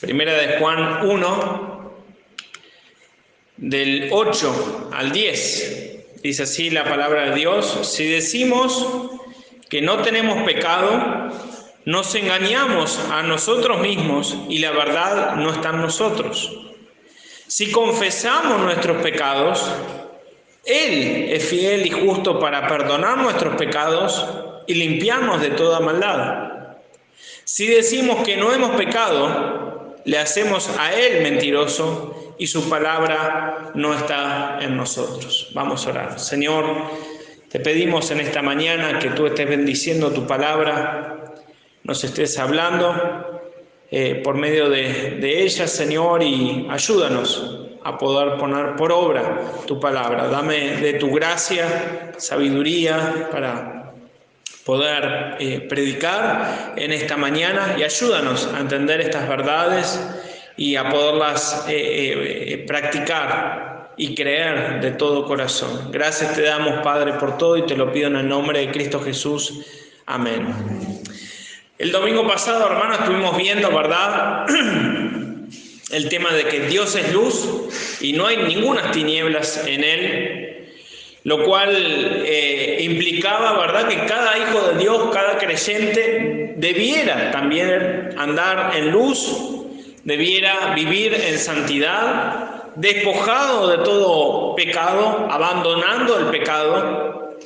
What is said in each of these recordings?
Primera de Juan 1, del 8 al 10. Dice así la palabra de Dios: si decimos que no tenemos pecado, nos engañamos a nosotros mismos y la verdad no está en nosotros. Si confesamos nuestros pecados, Él es fiel y justo para perdonar nuestros pecados y limpiarnos de toda maldad. Si decimos que no hemos pecado, le hacemos a Él mentiroso y su palabra no está en nosotros. Vamos a orar. Señor, te pedimos en esta mañana que tú estés bendiciendo tu palabra, nos estés hablando por medio de ella, Señor, y ayúdanos a poder poner por obra tu palabra. Dame de tu gracia, sabiduría para poder predicar en esta mañana, y ayúdanos a entender estas verdades y a poderlas practicar y creer de todo corazón. Gracias te damos, Padre, por todo, y te lo pido en el nombre de Cristo Jesús. Amén. El domingo pasado, hermanos, estuvimos viendo, ¿verdad?, el tema de que Dios es luz y no hay ninguna tinieblas en Él, lo cual implicaba, ¿verdad?, que cada hijo de Dios, cada creyente, debiera también andar en luz, debiera vivir en santidad, despojado de todo pecado, abandonando el pecado.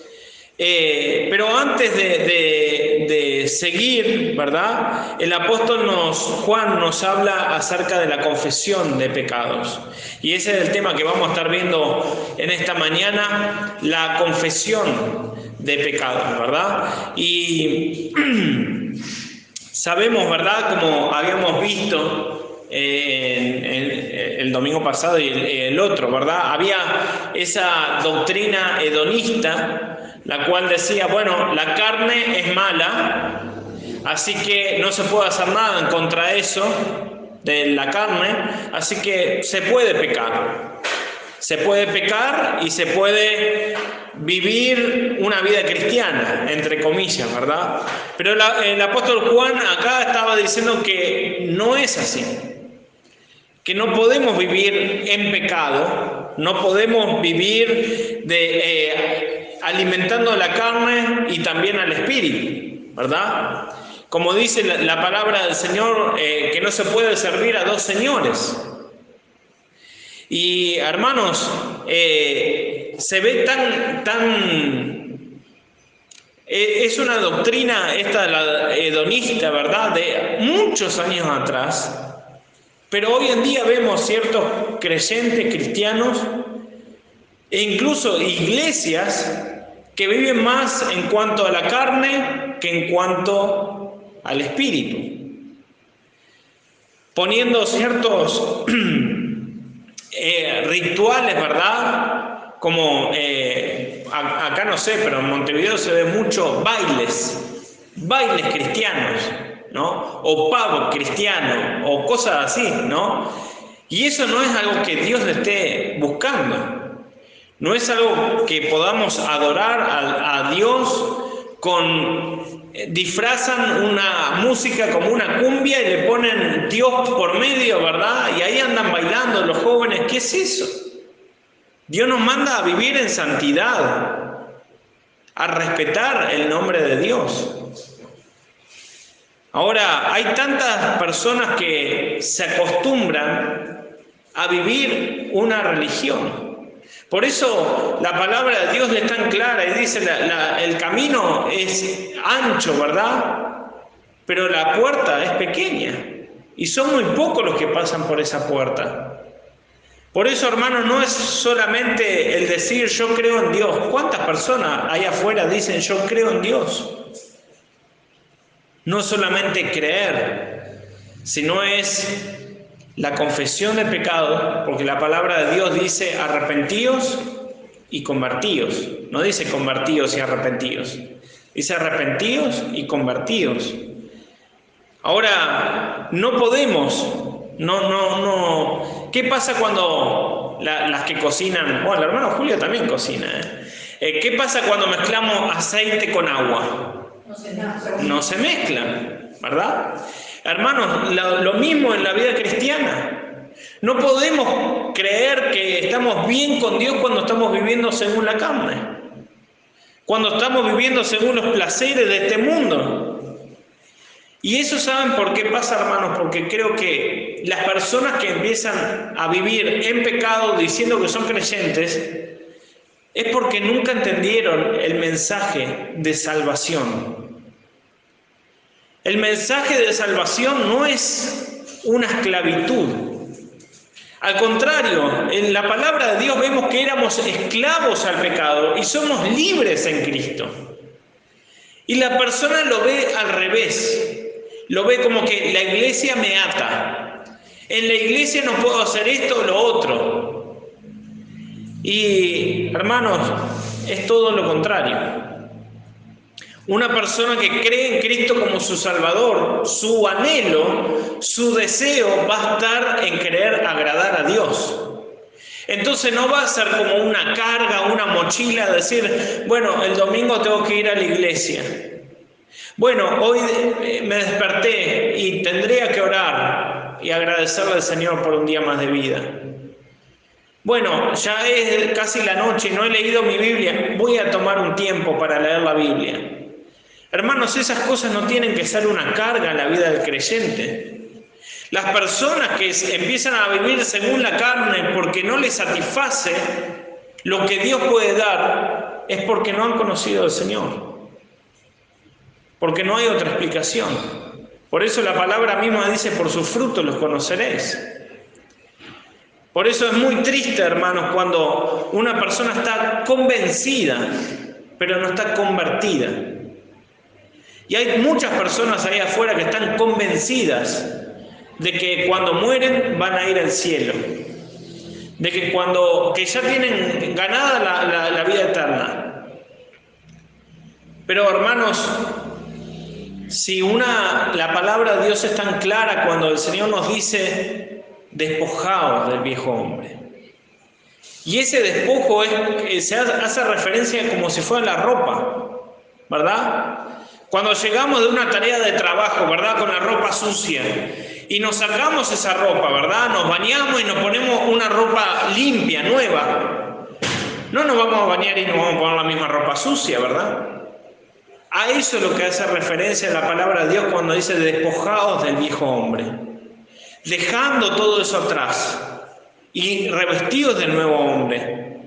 Pero antes de seguir, ¿verdad?, el apóstol Juan nos habla acerca de la confesión de pecados. Y ese es el tema que vamos a estar viendo en esta mañana, la confesión de pecados, ¿verdad? Y sabemos, ¿verdad?, como habíamos visto el domingo pasado y el otro, ¿verdad?, había esa doctrina hedonista, la cual decía, bueno, la carne es mala, así que no se puede hacer nada en contra de eso, de la carne, así que se puede pecar. Se puede pecar y se puede vivir una vida cristiana, entre comillas, ¿verdad? Pero el apóstol Juan acá estaba diciendo que no es así, que no podemos vivir en pecado, no podemos vivir alimentando la carne y también al espíritu, ¿verdad? Como dice la palabra del Señor, que no se puede servir a dos señores. Y hermanos, se ve es una doctrina esta, la hedonista, ¿verdad?, de muchos años atrás, pero hoy en día vemos ciertos creyentes cristianos e incluso iglesias que viven más en cuanto a la carne que en cuanto al espíritu, poniendo ciertos rituales, ¿verdad? Como acá no sé, pero en Montevideo se ve mucho bailes cristianos, ¿no? O pavo cristiano, o cosas así, ¿no? Y eso no es algo que Dios le esté buscando. No es algo que podamos adorar a Dios disfrazan una música como una cumbia y le ponen Dios por medio, ¿verdad? Y ahí andan bailando los jóvenes. ¿Qué es eso? Dios nos manda a vivir en santidad, a respetar el nombre de Dios. Ahora, hay tantas personas que se acostumbran a vivir una religión. Por eso la palabra de Dios es tan clara y dice, el camino es ancho, ¿verdad?, pero la puerta es pequeña y son muy pocos los que pasan por esa puerta. Por eso, hermanos, no es solamente el decir yo creo en Dios. ¿Cuántas personas ahí afuera dicen yo creo en Dios? No solamente creer, sino es la confesión de pecado, porque la palabra de Dios dice arrepentíos y convertíos. No dice convertíos y arrepentíos, dice arrepentíos y convertíos. Ahora, no podemos, no. ¿Qué pasa cuando las que cocinan? Bueno, el hermano Julio también cocina, ¿qué pasa cuando mezclamos aceite con agua? No se mezclan, ¿verdad? Hermanos, lo mismo en la vida cristiana. No podemos creer que estamos bien con Dios cuando estamos viviendo según la carne, cuando estamos viviendo según los placeres de este mundo. Y eso, ¿saben por qué pasa, hermanos? Porque creo que las personas que empiezan a vivir en pecado diciendo que son creyentes es porque nunca entendieron el mensaje de salvación. El mensaje de salvación no es una esclavitud. Al contrario, en la palabra de Dios vemos que éramos esclavos al pecado y somos libres en Cristo. Y la persona lo ve al revés. Lo ve como que la iglesia me ata. En la iglesia no puedo hacer esto o lo otro. Y, hermanos, es todo lo contrario. Una persona que cree en Cristo como su Salvador, su anhelo, su deseo va a estar en querer agradar a Dios. Entonces no va a ser como una carga, una mochila, decir, bueno, el domingo tengo que ir a la iglesia. Bueno, hoy me desperté y tendría que orar y agradecerle al Señor por un día más de vida. Bueno, ya es casi la noche y no he leído mi Biblia, voy a tomar un tiempo para leer la Biblia. Hermanos, esas cosas no tienen que ser una carga en la vida del creyente. Las personas que empiezan a vivir según la carne porque no les satisface lo que Dios puede dar, es porque no han conocido al Señor. Porque no hay otra explicación. Por eso la palabra misma dice, por sus frutos los conoceréis. Por eso es muy triste, hermanos, cuando una persona está convencida, pero no está convertida. Y hay muchas personas ahí afuera que están convencidas de que cuando mueren van a ir al cielo. De que ya tienen ganada la vida eterna. Pero, hermanos, si la palabra de Dios es tan clara cuando el Señor nos dice, despojaos del viejo hombre. Y ese despojo se hace referencia como si fuera la ropa, ¿verdad? Cuando llegamos de una tarea de trabajo, ¿verdad? Con la ropa sucia y nos sacamos esa ropa, ¿verdad? Nos bañamos y nos ponemos una ropa limpia, nueva. No nos vamos a bañar y nos vamos a poner la misma ropa sucia, ¿verdad? A eso es lo que hace referencia la palabra de Dios cuando dice despojaos del viejo hombre. Dejando todo eso atrás y revestidos del nuevo hombre.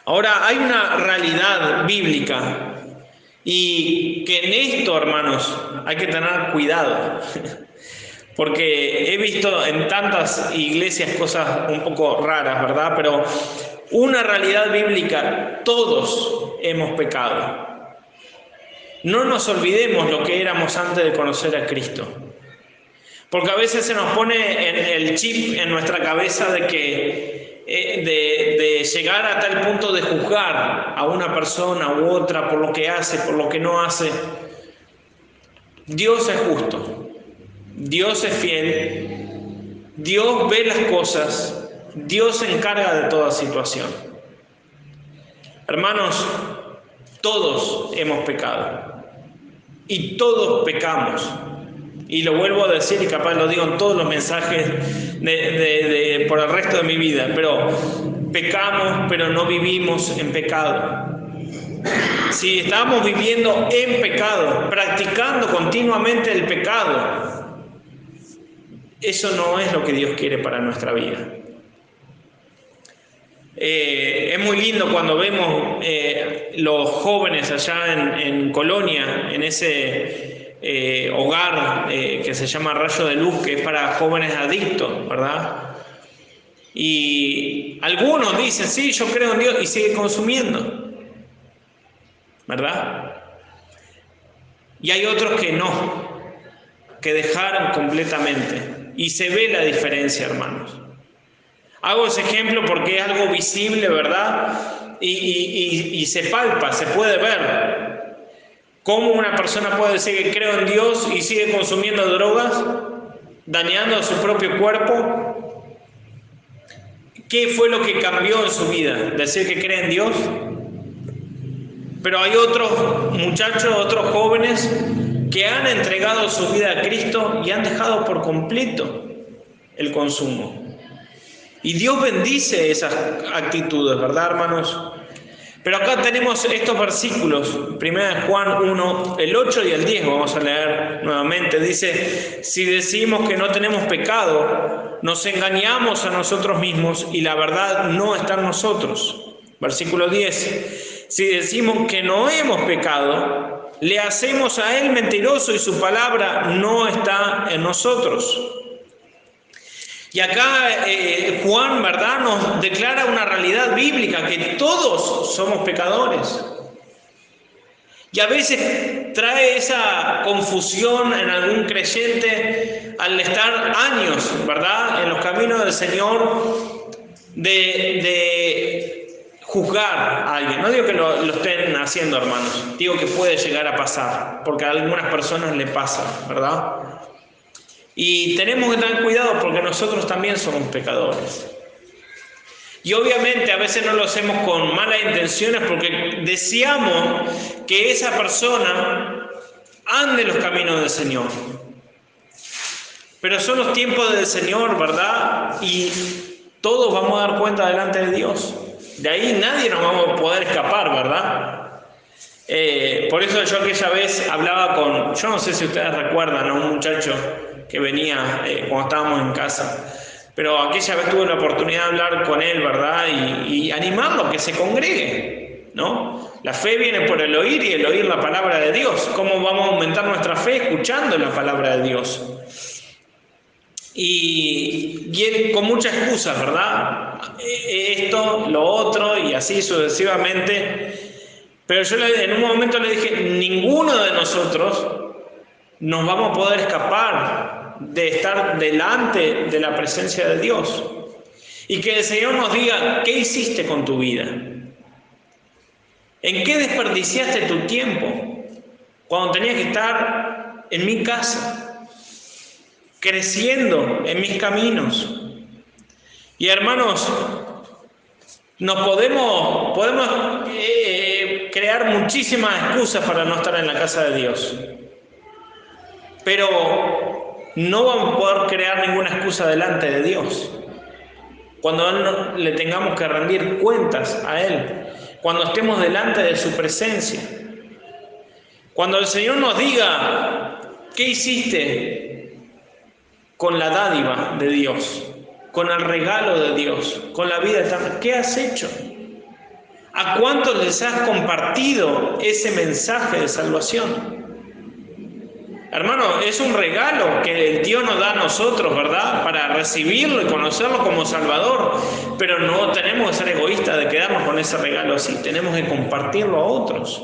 Ahora, hay una realidad bíblica y que en esto, hermanos, hay que tener cuidado. Porque he visto en tantas iglesias cosas un poco raras, ¿verdad? Pero una realidad bíblica, todos hemos pecado. No nos olvidemos lo que éramos antes de conocer a Cristo. Porque a veces se nos pone el chip en nuestra cabeza de que de llegar a tal punto de juzgar a una persona u otra por lo que hace, por lo que no hace. Dios es justo, Dios es fiel, Dios ve las cosas, Dios se encarga de toda situación. Hermanos, todos hemos pecado y todos pecamos. Y lo vuelvo a decir y capaz lo digo en todos los mensajes por el resto de mi vida, pero pecamos, pero no vivimos en pecado. Si estamos viviendo en pecado, practicando continuamente el pecado, eso no es lo que Dios quiere para nuestra vida. Es muy lindo cuando vemos los jóvenes allá en Colonia, en ese hogar que se llama Rayo de Luz, que es para jóvenes adictos, ¿verdad? Y algunos dicen, sí, yo creo en Dios, y siguen consumiendo, ¿verdad? Y hay otros que no, que dejaron completamente, y se ve la diferencia, hermanos. Hago ese ejemplo porque es algo visible, ¿verdad? Y se palpa, se puede ver. ¿Cómo una persona puede decir que creo en Dios y sigue consumiendo drogas, dañando a su propio cuerpo? ¿Qué fue lo que cambió en su vida? ¿Decir que cree en Dios? Pero hay otros muchachos, otros jóvenes que han entregado su vida a Cristo y han dejado por completo el consumo. Y Dios bendice esas actitudes, ¿verdad, hermanos? Pero acá tenemos estos versículos, 1 Juan 1, el 8 y el 10, vamos a leer nuevamente. Dice, si decimos que no tenemos pecado, nos engañamos a nosotros mismos y la verdad no está en nosotros. Versículo 10, si decimos que no hemos pecado, le hacemos a Él mentiroso y su palabra no está en nosotros. Y acá Juan, ¿verdad?, nos declara una realidad bíblica, que todos somos pecadores. Y a veces trae esa confusión en algún creyente al estar años, ¿verdad?, en los caminos del Señor, de juzgar a alguien. No digo que lo estén haciendo, hermanos. Digo que puede llegar a pasar, porque a algunas personas le pasa, ¿verdad? Y tenemos que tener cuidado porque nosotros también somos pecadores. Y obviamente a veces no lo hacemos con malas intenciones porque deseamos que esa persona ande en los caminos del Señor. Pero son los tiempos del Señor, ¿verdad? Y todos vamos a dar cuenta delante de Dios. De ahí nadie nos vamos a poder escapar, ¿verdad? Por eso yo aquella vez hablaba con, yo no sé si ustedes recuerdan, a un muchacho que venía cuando estábamos en casa, pero aquella vez tuve la oportunidad de hablar con él, ¿verdad? Y animarlo a que se congregue, ¿no? La fe viene por el oír y el oír la palabra de Dios. ¿Cómo vamos a aumentar nuestra fe? Escuchando la palabra de Dios. Y él con muchas excusas, ¿verdad? Esto, lo otro y así sucesivamente. Pero yo en un momento le dije, ninguno de nosotros nos vamos a poder escapar de estar delante de la presencia de Dios. Y que el Señor nos diga, ¿qué hiciste con tu vida? ¿En qué desperdiciaste tu tiempo cuando tenías que estar en mi casa, creciendo en mis caminos? Y hermanos, nos podemos crear muchísimas excusas para no estar en la casa de Dios. Pero no vamos a poder crear ninguna excusa delante de Dios. Cuando le tengamos que rendir cuentas a Él, cuando estemos delante de su presencia, cuando el Señor nos diga, ¿qué hiciste con la dádiva de Dios, con el regalo de Dios, con la vida eterna? ¿Qué has hecho? ¿A cuántos les has compartido ese mensaje de salvación? Hermano, es un regalo que Dios nos da a nosotros, ¿verdad? Para recibirlo y conocerlo como Salvador. Pero no tenemos que ser egoístas de quedarnos con ese regalo así. Tenemos que compartirlo a otros.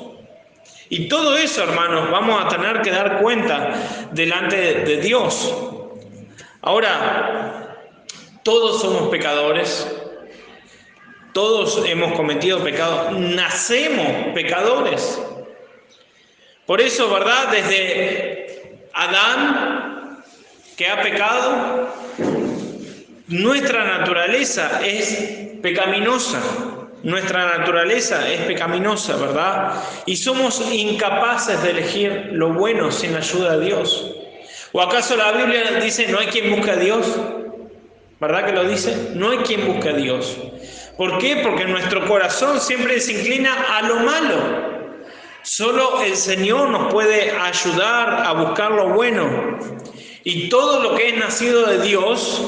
Y todo eso, hermanos, vamos a tener que dar cuenta delante de Dios. Ahora, todos somos pecadores. Todos hemos cometido pecados. Nacemos pecadores. Por eso, ¿verdad? Desde Adán, que ha pecado, nuestra naturaleza es pecaminosa. Nuestra naturaleza es pecaminosa, ¿verdad? Y somos incapaces de elegir lo bueno sin ayuda de Dios. ¿O acaso la Biblia dice no hay quien busque a Dios? ¿Verdad que lo dice? No hay quien busque a Dios. ¿Por qué? Porque nuestro corazón siempre se inclina a lo malo. Solo el Señor nos puede ayudar a buscar lo bueno. Y todo lo que es nacido de Dios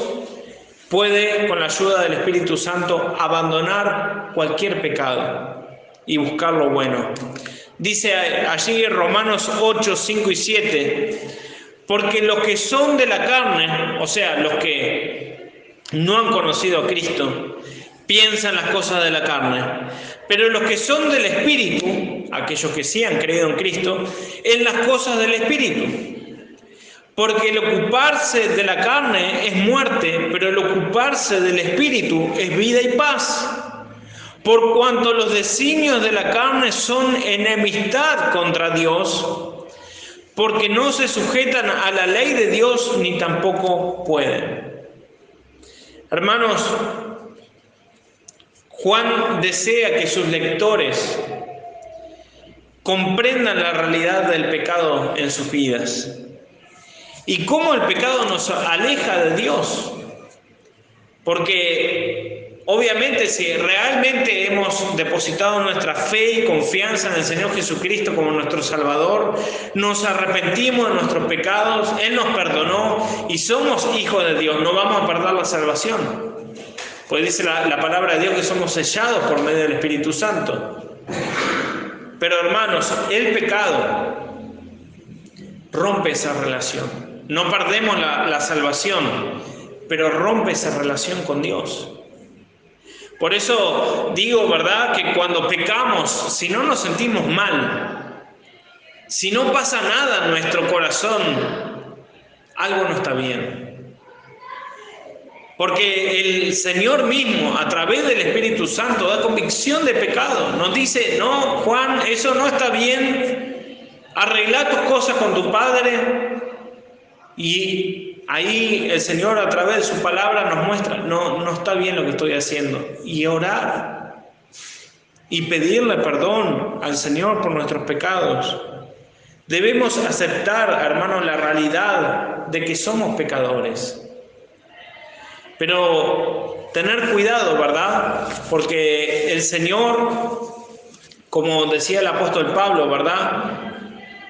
puede, con la ayuda del Espíritu Santo, abandonar cualquier pecado y buscar lo bueno. Dice allí en Romanos 8, 5 y 7, porque los que son de la carne, o sea, los que no han conocido a Cristo, piensan las cosas de la carne, pero los que son del Espíritu, aquellos que sí han creído en Cristo, en las cosas del Espíritu. Porque el ocuparse de la carne es muerte, pero el ocuparse del Espíritu es vida y paz. Por cuanto los designios de la carne son enemistad contra Dios, porque no se sujetan a la ley de Dios ni tampoco pueden. Hermanos, Juan desea que sus lectores comprendan la realidad del pecado en sus vidas y cómo el pecado nos aleja de Dios. Porque obviamente si realmente hemos depositado nuestra fe y confianza en el Señor Jesucristo como nuestro Salvador, nos arrepentimos de nuestros pecados, Él nos perdonó y somos hijos de Dios, no vamos a perder la salvación. Pues dice la palabra de Dios que somos sellados por medio del Espíritu Santo. Pero hermanos, el pecado rompe esa relación. No perdemos la salvación, pero rompe esa relación con Dios. Por eso digo, ¿verdad?, que cuando pecamos, si no nos sentimos mal, si no pasa nada en nuestro corazón, algo no está bien. Porque el Señor mismo, a través del Espíritu Santo, da convicción de pecado. Nos dice, no, Juan, eso no está bien, arregla tus cosas con tu Padre. Y ahí el Señor, a través de su palabra, nos muestra, no está bien lo que estoy haciendo. Y orar y pedirle perdón al Señor por nuestros pecados. Debemos aceptar, hermanos, la realidad de que somos pecadores. Pero tener cuidado, ¿verdad? Porque el Señor, como decía el apóstol Pablo, ¿verdad?,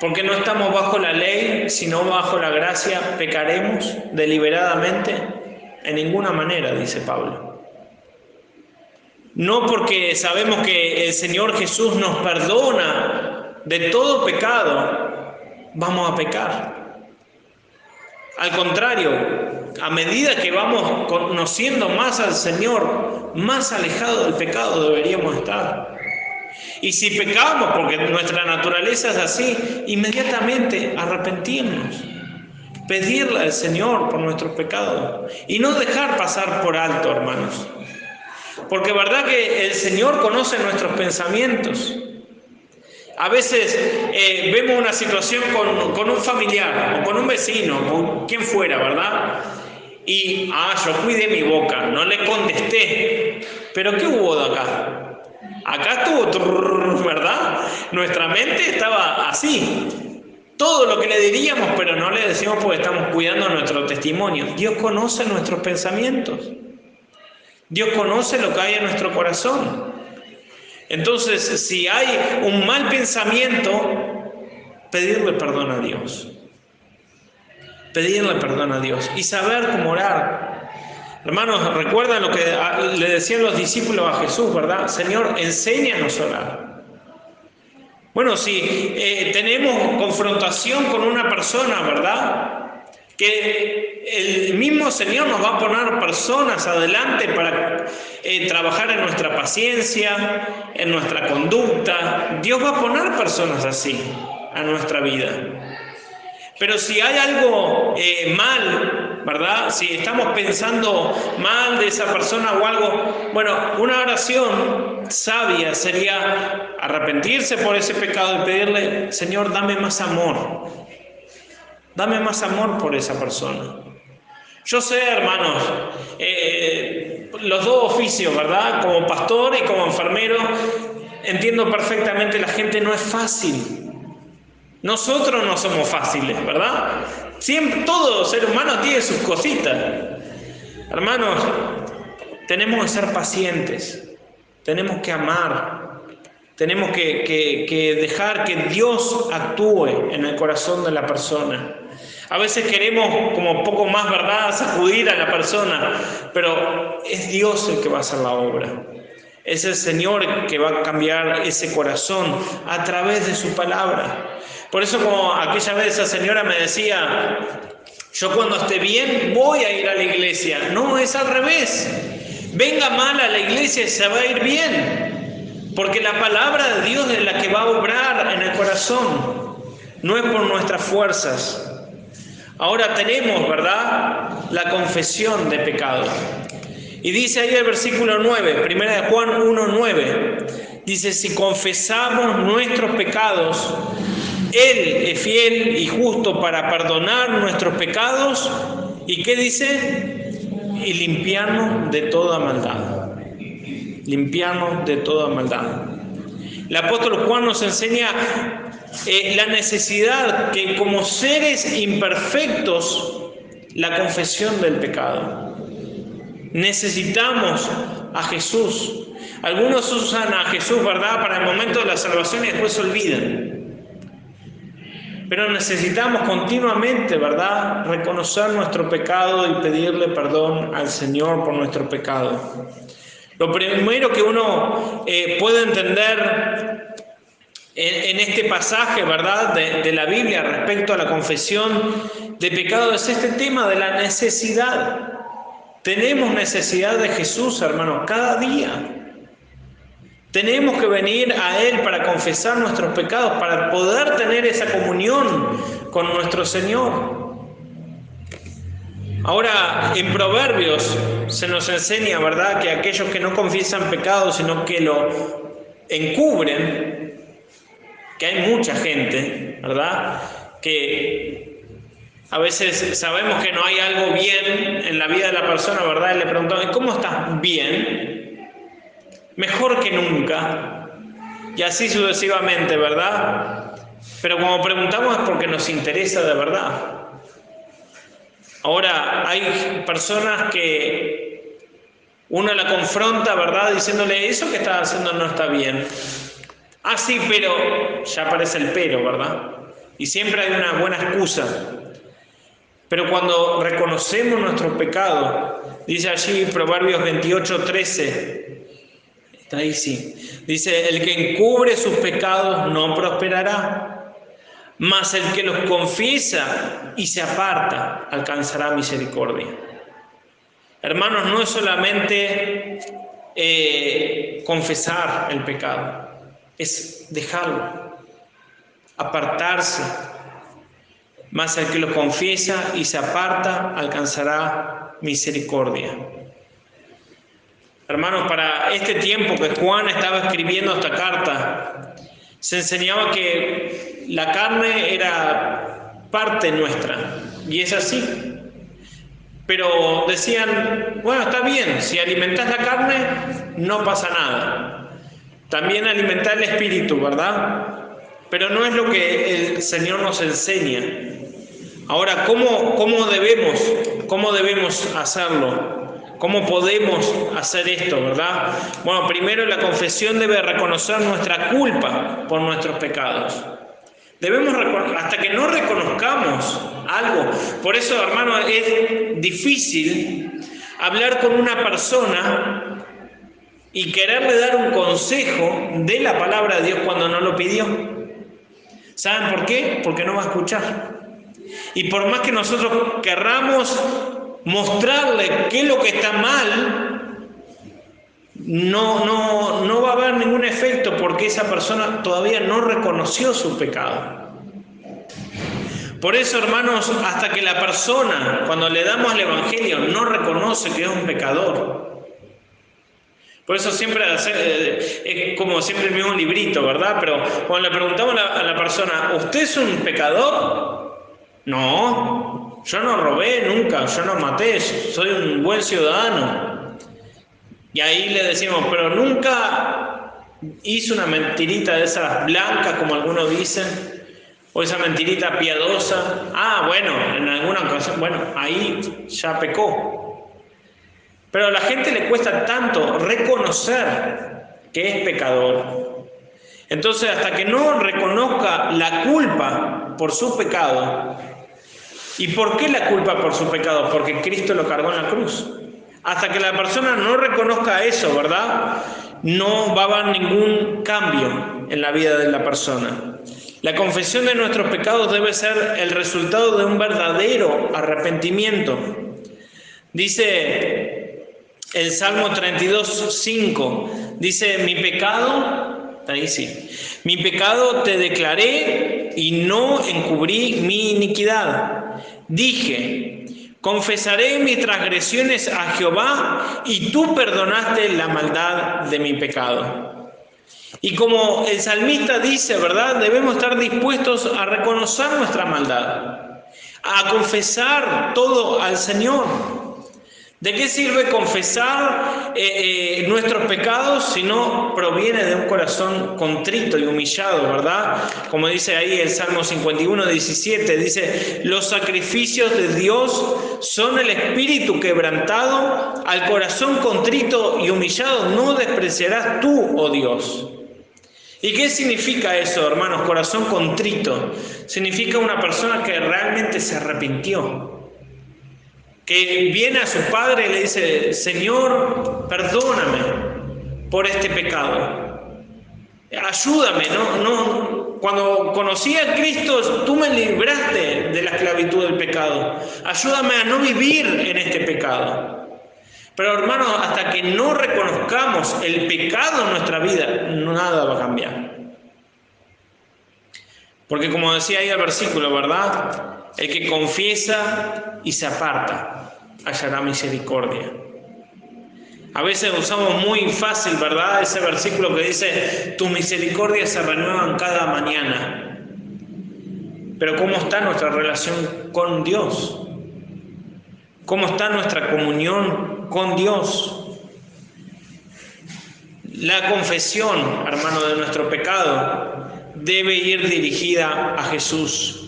porque no estamos bajo la ley, sino bajo la gracia, ¿pecaremos deliberadamente? En ninguna manera, dice Pablo. No porque sabemos que el Señor Jesús nos perdona de todo pecado, vamos a pecar. Al contrario, a medida que vamos conociendo más al Señor, más alejados del pecado deberíamos estar. Y si pecamos, porque nuestra naturaleza es así, inmediatamente arrepentirnos, pedirle al Señor por nuestros pecados y no dejar pasar por alto, hermanos. Porque verdad que el Señor conoce nuestros pensamientos. A veces vemos una situación con un familiar o con un vecino, con quien fuera, ¿verdad? Y, yo cuidé mi boca, no le contesté. ¿Pero qué hubo de acá? Acá estuvo, ¿verdad? Nuestra mente estaba así. Todo lo que le diríamos, pero no le decimos porque estamos cuidando nuestro testimonio. Dios conoce nuestros pensamientos. Dios conoce lo que hay en nuestro corazón. Entonces, si hay un mal pensamiento, pedirle perdón a Dios. Pedirle perdón a Dios y saber cómo orar. Hermanos, recuerdan lo que le decían los discípulos a Jesús, ¿verdad? Señor, enséñanos a orar. Bueno, si tenemos confrontación con una persona, ¿verdad?, que el mismo Señor nos va a poner personas adelante para trabajar en nuestra paciencia, en nuestra conducta. Dios va a poner personas así a nuestra vida. Pero si hay algo mal, ¿verdad?, si estamos pensando mal de esa persona o algo, bueno, una oración sabia sería arrepentirse por ese pecado y pedirle, Señor, dame más amor. Dame más amor por esa persona. Yo sé, hermanos, los dos oficios, ¿verdad?, como pastor y como enfermero, entiendo perfectamente, la gente no es fácil. Nosotros no somos fáciles, ¿verdad? Siempre, todo ser humano tiene sus cositas. Hermanos, tenemos que ser pacientes, tenemos que amar, tenemos que dejar que Dios actúe en el corazón de la persona. A veces queremos como poco más, ¿verdad?, sacudir a la persona, pero es Dios el que va a hacer la obra. Es el Señor que va a cambiar ese corazón a través de su palabra. Por eso, como aquella vez esa señora me decía, yo cuando esté bien voy a ir a la iglesia. No, es al revés. Venga mal a la iglesia y se va a ir bien. Porque la palabra de Dios es la que va a obrar en el corazón. No es por nuestras fuerzas. Ahora tenemos, ¿verdad?, la confesión de pecado. Y dice ahí el versículo 9, 1 Juan 1:9, dice, si confesamos nuestros pecados, Él es fiel y justo para perdonar nuestros pecados, ¿y qué dice? Y limpiarnos de toda maldad. Limpiarnos de toda maldad. El apóstol Juan nos enseña la necesidad que como seres imperfectos, la confesión del pecado. Necesitamos a Jesús. Algunos usan a Jesús, ¿verdad?, para el momento de la salvación y después se olvidan. Pero necesitamos continuamente, ¿verdad?, reconocer nuestro pecado y pedirle perdón al Señor por nuestro pecado. Lo primero que uno puede entender en este pasaje, ¿verdad?, de la Biblia respecto a la confesión de pecado es este tema de la necesidad. Tenemos necesidad de Jesús, hermanos, cada día. Tenemos que venir a Él para confesar nuestros pecados, para poder tener esa comunión con nuestro Señor. Ahora, en Proverbios se nos enseña, ¿verdad?, que aquellos que no confiesan pecados, sino que lo encubren, que hay mucha gente, ¿verdad?, que a veces sabemos que no hay algo bien en la vida de la persona, ¿verdad?, y le preguntamos, ¿cómo estás? Bien. Mejor que nunca, y así sucesivamente, ¿verdad? Pero como preguntamos es porque nos interesa de verdad. Ahora, hay personas que uno la confronta, ¿verdad?, diciéndole, eso que estás haciendo no está bien. Ah, sí, pero, ya aparece el pero, ¿verdad? Y siempre hay una buena excusa. Pero cuando reconocemos nuestro pecado, dice allí Proverbios 28:13, ahí sí. Dice, el que encubre sus pecados no prosperará, mas el que los confiesa y se aparta alcanzará misericordia. Hermanos, no es solamente confesar el pecado, es dejarlo, apartarse. Mas el que lo confiesa y se aparta alcanzará misericordia. Hermanos, para este tiempo que Juan estaba escribiendo esta carta, se enseñaba que la carne era parte nuestra, y es así. Pero decían, bueno, está bien, si alimentás la carne, no pasa nada. También alimentar el espíritu, ¿verdad? Pero no es lo que el Señor nos enseña. Ahora, ¿cómo debemos hacerlo? ¿Cómo podemos hacer esto, verdad? Bueno, primero la confesión debe reconocer nuestra culpa por nuestros pecados. Debemos hasta que no reconozcamos algo. Por eso, hermano, es difícil hablar con una persona y quererle dar un consejo de la palabra de Dios cuando no lo pidió. ¿Saben por qué? Porque no va a escuchar. Y por más que nosotros querramos mostrarle qué es lo que está mal, no va a haber ningún efecto porque esa persona todavía no reconoció su pecado. Por eso, hermanos, hasta que la persona, cuando le damos el Evangelio, no reconoce que es un pecador. Por eso siempre es como siempre el mismo librito, ¿verdad? Pero cuando le preguntamos a la persona, ¿usted es un pecador? No, yo no robé nunca, yo no maté, soy un buen ciudadano. Y ahí le decimos, pero nunca hice una mentirita de esas blancas, como algunos dicen, o esa mentirita piadosa. Ah, bueno, en alguna ocasión, bueno, ahí ya pecó. Pero a la gente le cuesta tanto reconocer que es pecador. Entonces, hasta que no reconozca la culpa por su pecado. ¿Y por qué la culpa por su pecado? Porque Cristo lo cargó en la cruz. Hasta que la persona no reconozca eso, ¿verdad?, no va a haber ningún cambio en la vida de la persona. La confesión de nuestros pecados debe ser el resultado de un verdadero arrepentimiento. Dice el Salmo 32:5, dice, mi pecado, ahí sí, mi pecado te declaré y no encubrí mi iniquidad. Dije, confesaré mis transgresiones a Jehová y tú perdonaste la maldad de mi pecado. Y como el salmista dice, ¿verdad?, debemos estar dispuestos a reconocer nuestra maldad, a confesar todo al Señor. ¿De qué sirve confesar nuestros pecados si no proviene de un corazón contrito y humillado, verdad? Como dice ahí el Salmo 51, 17, dice: los sacrificios de Dios son el espíritu quebrantado, al corazón contrito y humillado no despreciarás tú, oh Dios. ¿Y qué significa eso, hermanos? Corazón contrito. Significa una persona que realmente se arrepintió, que viene a su padre y le dice: Señor, perdóname por este pecado. Ayúdame, ¿no? Cuando conocí a Cristo, tú me libraste de la esclavitud del pecado. Ayúdame a no vivir en este pecado. Pero hermanos, hasta que no reconozcamos el pecado en nuestra vida, nada va a cambiar. Porque como decía ahí el versículo, ¿verdad? El que confiesa y se aparta hallará misericordia. A veces usamos muy fácil, ¿verdad? Ese versículo que dice: tus misericordias se renuevan cada mañana. Pero ¿cómo está nuestra relación con Dios? ¿Cómo está nuestra comunión con Dios? La confesión, hermano, de nuestro pecado debe ir dirigida a Jesús.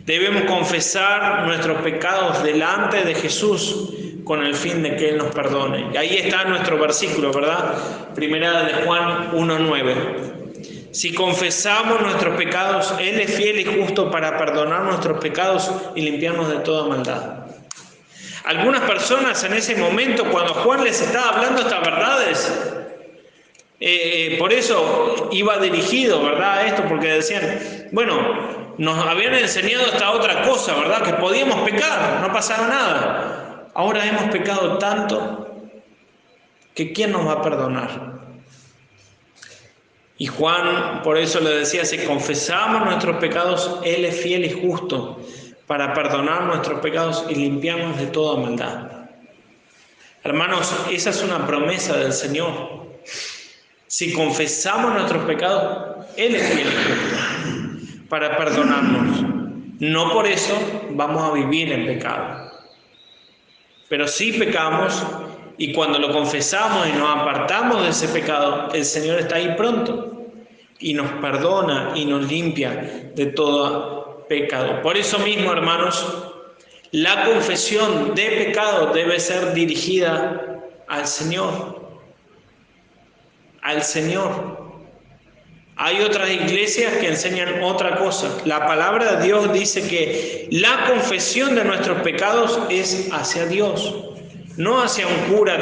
Debemos confesar nuestros pecados delante de Jesús con el fin de que Él nos perdone. Y ahí está nuestro versículo, ¿verdad? Primera de Juan 1:9. Si confesamos nuestros pecados, Él es fiel y justo para perdonar nuestros pecados y limpiarnos de toda maldad. Algunas personas en ese momento, cuando Juan les estaba hablando estas verdades, por eso iba dirigido, ¿verdad? A esto, porque decían: bueno, nos habían enseñado esta otra cosa, ¿verdad? Que podíamos pecar, no pasaba nada. Ahora hemos pecado tanto que ¿quién nos va a perdonar? Y Juan por eso le decía: si confesamos nuestros pecados, Él es fiel y justo para perdonar nuestros pecados y limpiarnos de toda maldad. Hermanos, esa es una promesa del Señor. Si confesamos nuestros pecados, Él es fiel y justo para perdonarnos. No por eso vamos a vivir en pecado. Pero sí pecamos, y cuando lo confesamos y nos apartamos de ese pecado, el Señor está ahí pronto y nos perdona y nos limpia de todo pecado. Por eso mismo, hermanos, la confesión de pecado debe ser dirigida al Señor. Al Señor. Hay otras iglesias que enseñan otra cosa. La palabra de Dios dice que la confesión de nuestros pecados es hacia Dios, no hacia un cura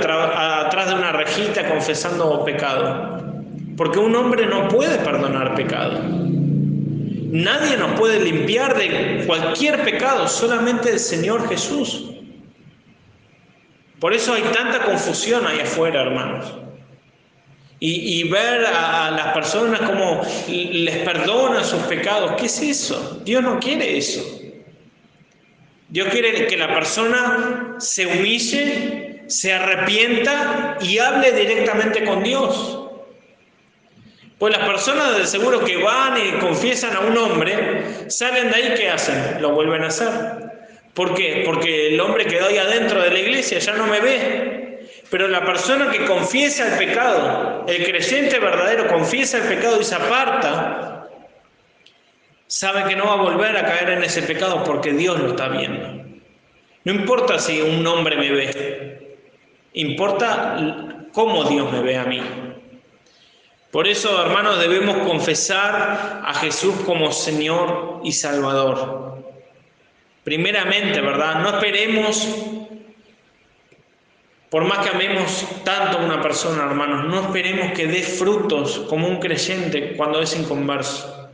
atrás de una rejita confesando pecado. Porque un hombre no puede perdonar pecado. Nadie nos puede limpiar de cualquier pecado, solamente el Señor Jesús. Por eso hay tanta confusión ahí afuera, hermanos. Y ver a las personas como les perdonan sus pecados. ¿Qué es eso? Dios no quiere eso. Dios quiere que la persona se humille, se arrepienta y hable directamente con Dios. Pues las personas de seguro que van y confiesan a un hombre, salen de ahí, ¿qué hacen? Lo vuelven a hacer. ¿Por qué? Porque el hombre quedó ahí adentro de la iglesia, ya no me ve. Pero la persona que confiesa el pecado, el creyente verdadero confiesa el pecado y se aparta, sabe que no va a volver a caer en ese pecado porque Dios lo está viendo. No importa si un hombre me ve, importa cómo Dios me ve a mí. Por eso, hermanos, debemos confesar a Jesús como Señor y Salvador. Primeramente, ¿verdad? No esperemos, por más que amemos tanto a una persona, hermanos, no esperemos que dé frutos como un creyente cuando es inconverso.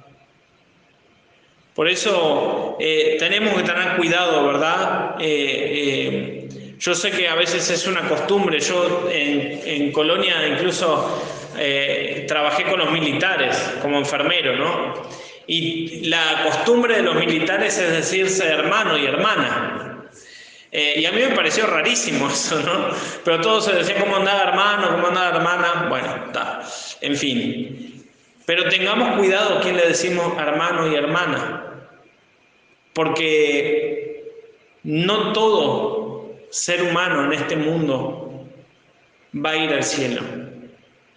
Por eso tenemos que tener cuidado, ¿verdad? Yo sé que a veces es una costumbre. Yo en Colonia incluso trabajé con los militares como enfermero, ¿no? Y la costumbre de los militares es decirse hermano y hermana. Y a mí me pareció rarísimo eso, ¿no? Pero todos se decían: ¿cómo andaba hermano? ¿Cómo andaba hermana? Bueno, está. En fin. Pero tengamos cuidado a quién le decimos hermano y hermana. Porque no todo ser humano en este mundo va a ir al cielo.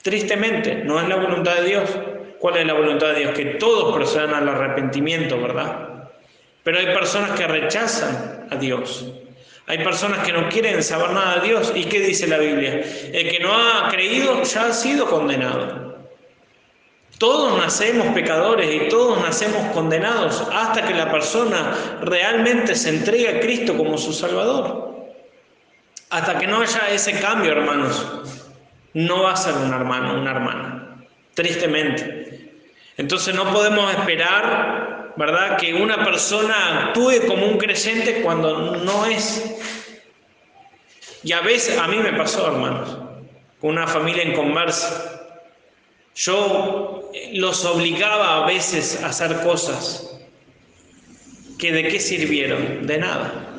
Tristemente, no es la voluntad de Dios. ¿Cuál es la voluntad de Dios? Que todos procedan al arrepentimiento, ¿verdad? Pero hay personas que rechazan a Dios. Hay personas que no quieren saber nada de Dios. ¿Y qué dice la Biblia? El que no ha creído ya ha sido condenado. Todos nacemos pecadores y todos nacemos condenados hasta que la persona realmente se entregue a Cristo como su Salvador. Hasta que no haya ese cambio, hermanos, no va a ser un hermano, una hermana, tristemente. Entonces no podemos esperar, ¿verdad?, que una persona actúe como un creyente cuando no es. Y a veces, a mí me pasó, hermanos, con una familia inconversa. Yo los obligaba a veces a hacer cosas que ¿de qué sirvieron? De nada.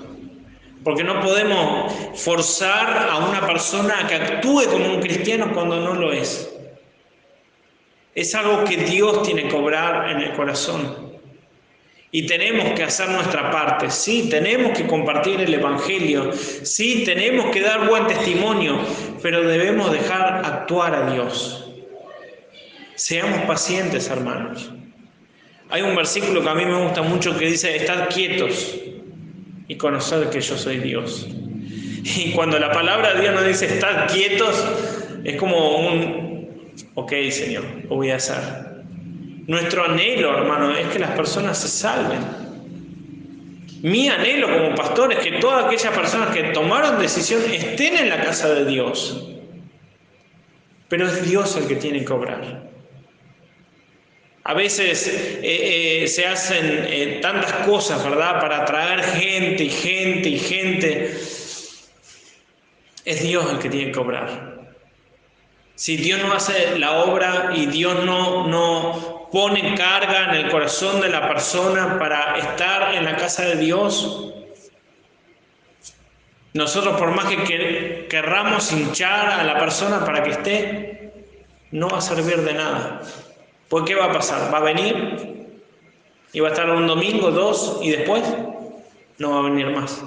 Porque no podemos forzar a una persona a que actúe como un cristiano cuando no lo es. Es algo que Dios tiene que obrar en el corazón. Y tenemos que hacer nuestra parte. Sí, tenemos que compartir el Evangelio. Sí, tenemos que dar buen testimonio. Pero debemos dejar actuar a Dios. Seamos pacientes, hermanos. Hay un versículo que a mí me gusta mucho que dice: estad quietos y conoced que yo soy Dios. Y cuando la palabra de Dios nos dice estad quietos, es como un ok, Señor, lo voy a hacer. Nuestro anhelo, hermano, es que las personas se salven. Mi anhelo como pastor es que todas aquellas personas que tomaron decisión estén en la casa de Dios. Pero es Dios el que tiene que obrar. A veces se hacen tantas cosas, ¿verdad?, para atraer gente y gente y gente. Es Dios el que tiene que obrar. Si Dios no hace la obra y Dios no pone carga en el corazón de la persona para estar en la casa de Dios, nosotros por más que querramos hinchar a la persona para que esté, no va a servir de nada. ¿Por qué va a pasar? ¿Va a venir? ¿Y va a estar un domingo, dos, y después? No va a venir más.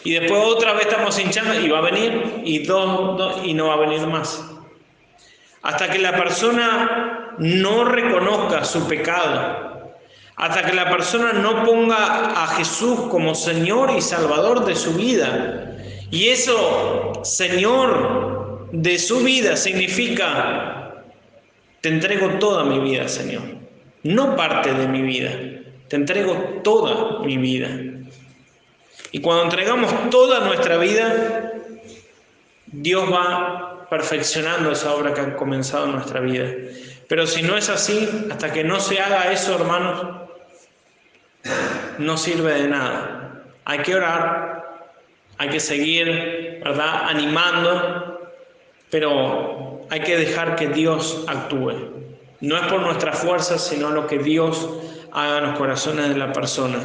Y después otra vez estamos hinchando y va a venir, y dos, y no va a venir más. Hasta que la persona no reconozca su pecado, hasta que la persona no ponga a Jesús como Señor y Salvador de su vida. Y eso, Señor de su vida, significa: te entrego toda mi vida, Señor. No parte de mi vida. Te entrego toda mi vida. Y cuando entregamos toda nuestra vida, Dios va perfeccionando esa obra que ha comenzado en nuestra vida. Pero si no es así, hasta que no se haga eso, hermanos, no sirve de nada. Hay que orar, hay que seguir, ¿verdad?, animando, pero hay que dejar que Dios actúe. No es por nuestra fuerza, sino lo que Dios haga en los corazones de la persona.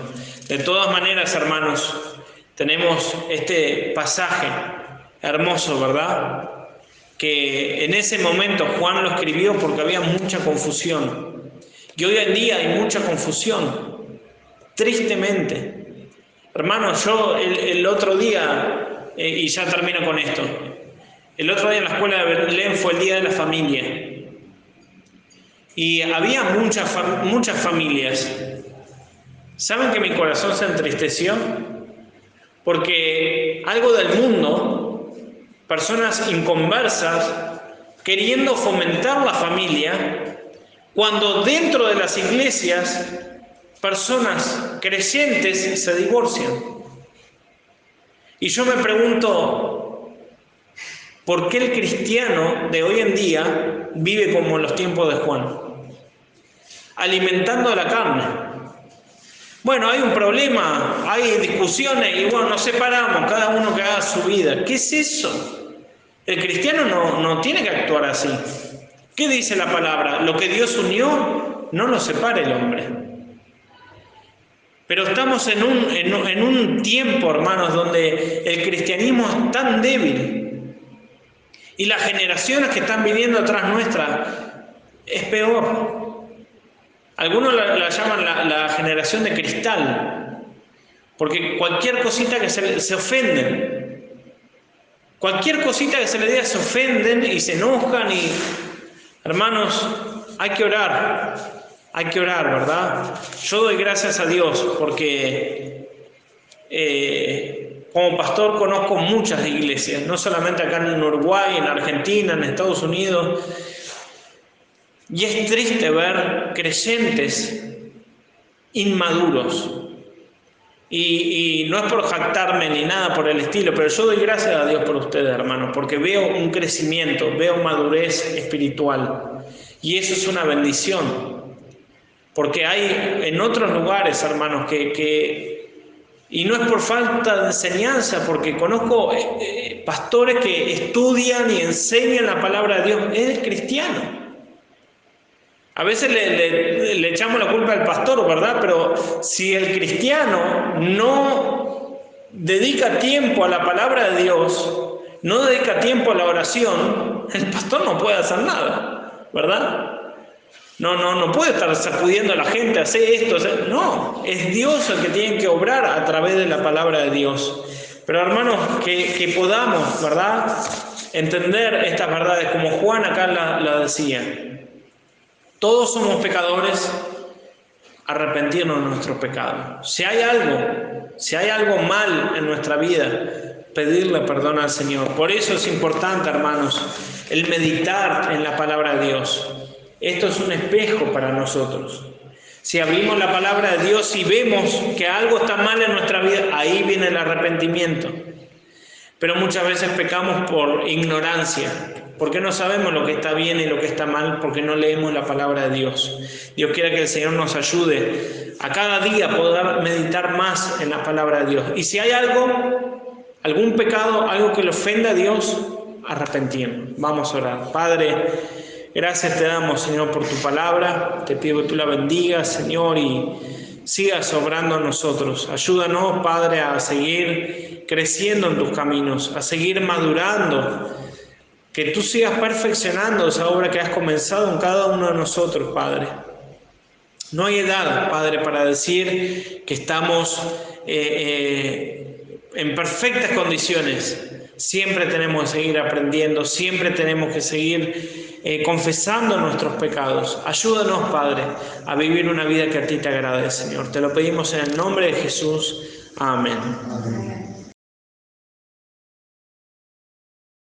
De todas maneras, hermanos, tenemos este pasaje hermoso, ¿verdad?, que en ese momento Juan lo escribió porque había mucha confusión. Y hoy en día hay mucha confusión, tristemente. Hermanos, yo el otro día, y ya termino con esto, el otro día en la escuela de Belén fue el Día de la Familia. Y había muchas familias. ¿Saben que mi corazón se entristeció? Porque algo del mundo, personas inconversas, queriendo fomentar la familia, cuando dentro de las iglesias, personas creyentes se divorcian. Y yo me pregunto, ¿por qué el cristiano de hoy en día vive como en los tiempos de Juan? Alimentando la carne. Bueno, hay un problema, hay discusiones y bueno, nos separamos, cada uno que haga su vida. ¿Qué es eso? El cristiano no tiene que actuar así. ¿Qué dice la palabra? Lo que Dios unió, no lo separe el hombre. Pero estamos en un tiempo, hermanos, donde el cristianismo es tan débil y las generaciones que están viniendo atrás nuestra es peor. Algunos la llaman la generación de cristal, porque cualquier cosita que se ofenden. Cualquier cosita que se les diga se ofenden y se enojan y, hermanos, hay que orar, ¿verdad? Yo doy gracias a Dios porque como pastor conozco muchas iglesias, no solamente acá en Uruguay, en Argentina, en Estados Unidos, y es triste ver creyentes inmaduros. Y no es por jactarme ni nada por el estilo, pero yo doy gracias a Dios por ustedes, hermanos, porque veo un crecimiento, veo madurez espiritual. Y eso es una bendición. Porque hay en otros lugares, hermanos, y no es por falta de enseñanza, porque conozco pastores que estudian y enseñan la palabra de Dios, es cristiano. A veces le echamos la culpa al pastor, ¿verdad? Pero si el cristiano no dedica tiempo a la palabra de Dios, no dedica tiempo a la oración, el pastor no puede hacer nada, ¿verdad? No puede estar sacudiendo a la gente, hacer esto, no, es Dios el que tiene que obrar a través de la palabra de Dios. Pero hermanos, que podamos, ¿verdad?, entender estas verdades, como Juan acá la decía. Todos somos pecadores, arrepentirnos de nuestros pecados. Si hay algo mal en nuestra vida, pedirle perdón al Señor. Por eso es importante, hermanos, el meditar en la palabra de Dios. Esto es un espejo para nosotros. Si abrimos la palabra de Dios y vemos que algo está mal en nuestra vida, ahí viene el arrepentimiento. Pero muchas veces pecamos por ignorancia, porque no sabemos lo que está bien y lo que está mal, porque no leemos la palabra de Dios. Dios quiera que el Señor nos ayude a cada día poder meditar más en la palabra de Dios. Y si hay algún pecado, algo que le ofenda a Dios, arrepentirnos. Vamos a orar. Padre, gracias te damos, Señor, por tu palabra. Te pido que tú la bendigas, Señor, y sigas obrando a nosotros. Ayúdanos, Padre, a seguir creciendo en tus caminos, a seguir madurando, que tú sigas perfeccionando esa obra que has comenzado en cada uno de nosotros, Padre. No hay edad, Padre, para decir que estamos en perfectas condiciones. Siempre tenemos que seguir aprendiendo, siempre tenemos que seguir confesando nuestros pecados. Ayúdanos, Padre, a vivir una vida que a ti te agrade, Señor. Te lo pedimos en el nombre de Jesús. Amén.